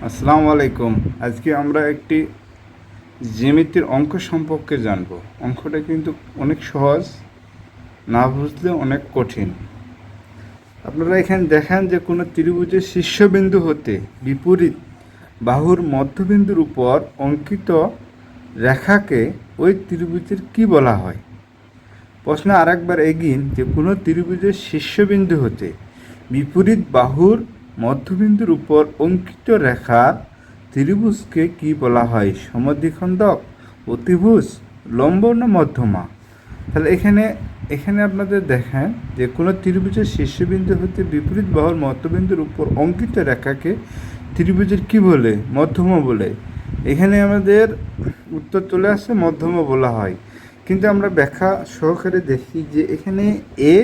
আসসালামু আলাইকুম। আজকে আমরা একটি জ্যামিতির অঙ্ক সম্পর্কে জানব। অঙ্কটা কিন্তু অনেক সহজ, না বুঝলে অনেক কঠিন। আপনারা এখানে দেখেন যে কোনো ত্রিভুজের শীর্ষবিন্দু হতে বিপরীত বাহুর মধ্যবিন্দুর উপর অঙ্কিত রেখাকে ওই ত্রিভুজের কি বলা হয়? প্রশ্ন আরেকবার এগিন যে কোনো ত্রিভুজের শীর্ষবিন্দু হতে বিপরীত বাহুর মধ্যবিন্দুর উপর অঙ্কিত রেখার ত্রিভুজকে কি বলা হয়? সমদ্বিখণ্ডক, অতিভুজ, লম্ব না মধ্যমা? তাহলে এখানে আপনাদের দেখেন যে কোনো ত্রিভুজের শীর্ষবিন্দু হতে বিপরীত বাহুর মধ্যবিন্দুর উপর অঙ্কিত রেখাকে ত্রিভুজের কি বলে? মধ্যমা বলে। এখানে আমাদের উত্তর চলে আসছে মধ্যমা বলা হয়। কিন্তু আমরা ব্যাখ্যা সহকারে দেখি যে এখানে এ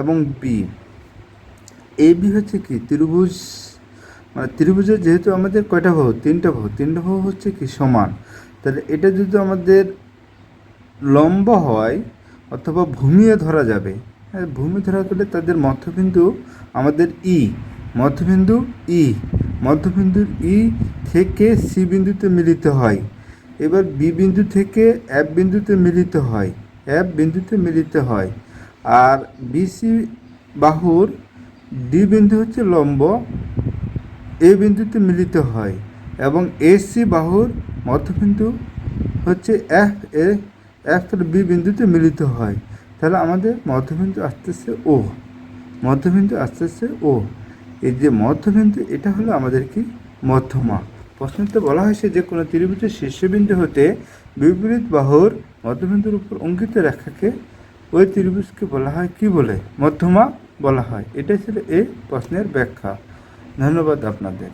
এবং বি, এ বি হচ্ছে কি ত্রিভুজ, মানে ত্রিভুজের যেহেতু আমাদের কয়টা বাহু? তিনটা বাহু হচ্ছে কি সমান। তাহলে এটা যদি আমাদের লম্ব হয় অথবা ভূমিও ধরা যাবে, হ্যাঁ, ভূমি ধরা গেলে তাদের মধ্যবিন্দু আমাদের মধ্যবিন্দুর ই থেকে সি বিন্দুতে মিলিত হয়। এবার বি বিন্দু থেকে এফ বিন্দুতে মিলিত হয়। আর বিসি বাহুর ডি বিন্দু হচ্ছে লম্ব, এ বিন্দুতে মিলিত হয় এবং এসি বাহুর মধ্যবিন্দু হচ্ছে এফ তাহলে বি বিন্দুতে মিলিত হয়। তাহলে আমাদের মধ্যবিন্দু আসতেছে ও। এই যে মধ্যবিন্দু, এটা হলো আমাদের কি? মধ্যমা। প্রশ্নতে বলা হয়েছে যে কোনো ত্রিভুজের শীর্ষবিন্দু হতে বিপরীত বাহুর মধ্যবিন্দুর উপর অঙ্কিত রেখাকে ওই ত্রিভুজকে বলা হয় কি বলে? মধ্যমা বলা হয়। এটাই ছিল এই প্রশ্নের ব্যাখ্যা। ধন্যবাদ আপনাদের।